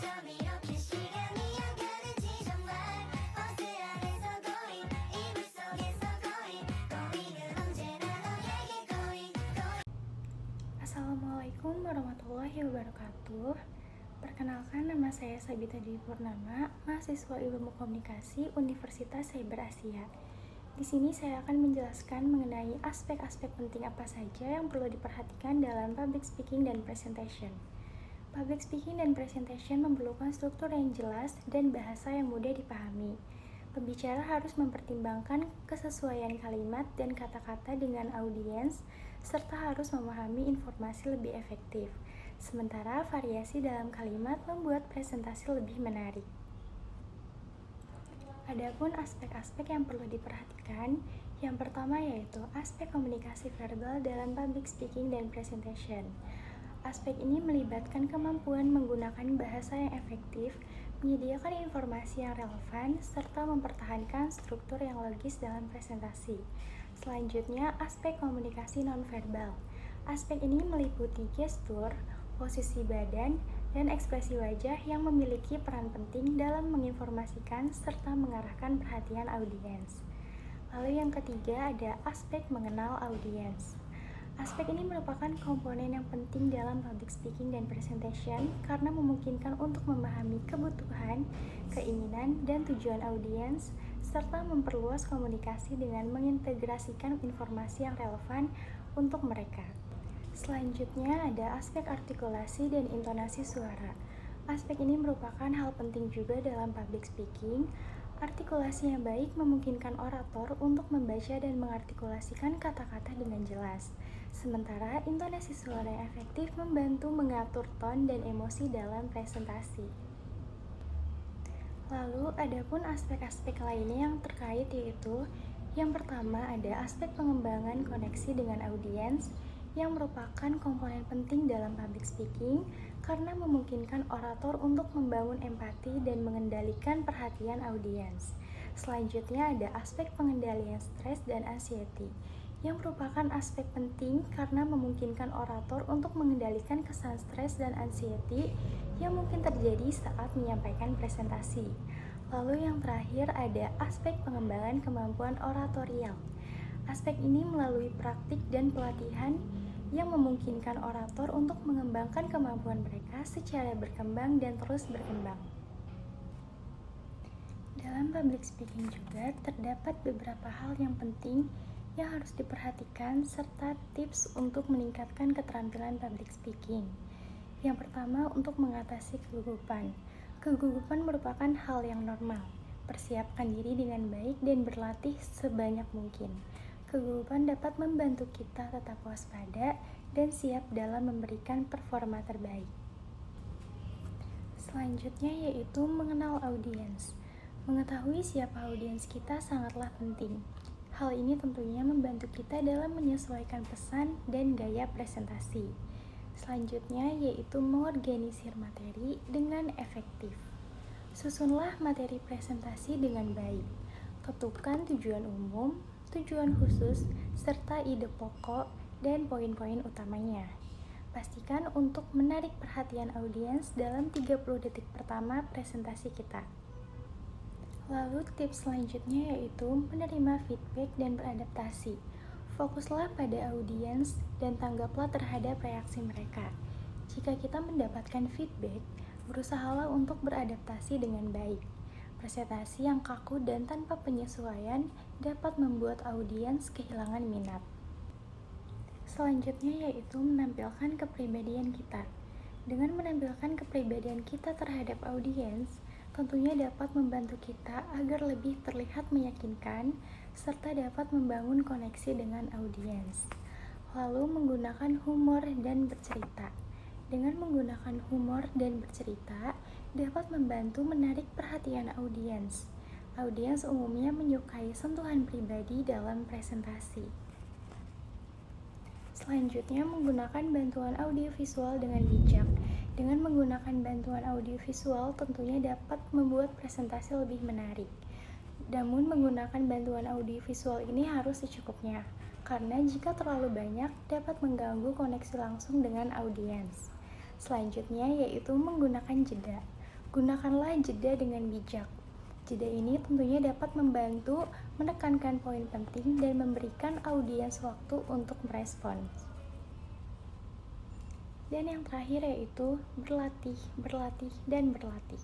髪を消しが見上がる地上前忘れられそう going 입을 속에서 going going 언제나 너에게 going going. Assalamualaikum warahmatullahi wabarakatuh. Perkenalkan, nama saya Sabita Dwi Purnama, mahasiswa Ilmu Komunikasi Universitas Cyber Asia. Di sini saya akan menjelaskan mengenai aspek-aspek penting apa saja yang perlu diperhatikan dalam public speaking dan presentation. Public speaking dan presentation memerlukan struktur yang jelas dan bahasa yang mudah dipahami. Pembicara harus mempertimbangkan kesesuaian kalimat dan kata-kata dengan audiens, serta harus memahami informasi lebih efektif. Sementara variasi dalam kalimat membuat presentasi lebih menarik. Adapun aspek-aspek yang perlu diperhatikan, yang pertama yaitu aspek komunikasi verbal dalam public speaking dan presentation. Aspek ini melibatkan kemampuan menggunakan bahasa yang efektif, menyediakan informasi yang relevan, serta mempertahankan struktur yang logis dalam presentasi. Selanjutnya, aspek komunikasi nonverbal. Aspek ini meliputi gestur, posisi badan, dan ekspresi wajah yang memiliki peran penting dalam menginformasikan serta mengarahkan perhatian audiens. Lalu yang ketiga ada aspek mengenal audiens. Aspek ini merupakan komponen yang penting dalam public speaking dan presentation karena memungkinkan untuk memahami kebutuhan, keinginan, dan tujuan audiens, serta memperluas komunikasi dengan mengintegrasikan informasi yang relevan untuk mereka. Selanjutnya ada aspek artikulasi dan intonasi suara. Aspek ini merupakan hal penting juga dalam public speaking. Artikulasi yang baik memungkinkan orator untuk membaca dan mengartikulasikan kata-kata dengan jelas. Sementara intonasi suara yang efektif membantu mengatur tone dan emosi dalam presentasi. Lalu adapun aspek-aspek lainnya yang terkait yaitu yang pertama ada aspek pengembangan koneksi dengan audiens yang merupakan komponen penting dalam public speaking karena memungkinkan orator untuk membangun empati dan mengendalikan perhatian audiens. Selanjutnya ada aspek pengendalian stres dan anxiety yang merupakan aspek penting karena memungkinkan orator untuk mengendalikan kesan stres dan anxiety yang mungkin terjadi saat menyampaikan presentasi. Lalu yang terakhir ada aspek pengembangan kemampuan oratorial. Aspek ini melalui praktik dan pelatihan yang memungkinkan orator untuk mengembangkan kemampuan mereka secara berkembang dan terus berkembang. Dalam public speaking juga terdapat beberapa hal yang penting yang harus diperhatikan serta tips untuk meningkatkan keterampilan public speaking. Yang pertama, untuk mengatasi kegugupan. Kegugupan merupakan hal yang normal. Persiapkan diri dengan baik dan berlatih sebanyak mungkin. Kegugupan dapat membantu kita tetap waspada dan siap dalam memberikan performa terbaik. Selanjutnya yaitu mengenal audiens. Mengetahui siapa audiens kita sangatlah penting. Hal ini tentunya membantu kita dalam menyesuaikan pesan dan gaya presentasi. Selanjutnya yaitu mengorganisir materi dengan efektif. Susunlah materi presentasi dengan baik. Tetapkan tujuan umum, tujuan khusus, serta ide pokok dan poin-poin utamanya. Pastikan untuk menarik perhatian audiens dalam 30 detik pertama presentasi kita. Lalu tips selanjutnya yaitu menerima feedback dan beradaptasi. Fokuslah pada audiens dan tanggaplah terhadap reaksi mereka. Jika kita mendapatkan feedback, berusahalah untuk beradaptasi dengan baik. Presentasi yang kaku dan tanpa penyesuaian dapat membuat audiens kehilangan minat. Selanjutnya yaitu menampilkan kepribadian kita. Dengan menampilkan kepribadian kita terhadap audiens, tentunya dapat membantu kita agar lebih terlihat meyakinkan serta dapat membangun koneksi dengan audiens. Lalu menggunakan humor dan bercerita. Dengan menggunakan humor dan bercerita, dapat membantu menarik perhatian audiens. Audiens umumnya menyukai sentuhan pribadi dalam presentasi. Selanjutnya, menggunakan bantuan audiovisual dengan bijak. Dengan menggunakan bantuan audiovisual, tentunya dapat membuat presentasi lebih menarik. Namun, menggunakan bantuan audiovisual ini harus secukupnya, karena jika terlalu banyak, dapat mengganggu koneksi langsung dengan audiens. Selanjutnya, yaitu menggunakan jeda. Gunakanlah jeda dengan bijak. Jeda ini tentunya dapat membantu menekankan poin penting dan memberikan audiens waktu untuk merespons. Dan yang terakhir yaitu berlatih, berlatih, dan berlatih.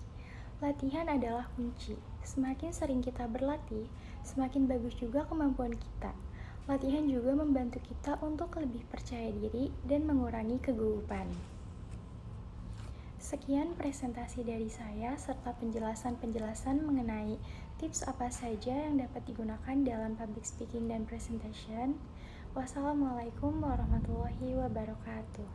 Latihan adalah kunci. Semakin sering kita berlatih, semakin bagus juga kemampuan kita. Latihan juga membantu kita untuk lebih percaya diri dan mengurangi kegugupan. Sekian presentasi dari saya serta penjelasan-penjelasan mengenai tips apa saja yang dapat digunakan dalam public speaking dan presentation. Wassalamualaikum warahmatullahi wabarakatuh.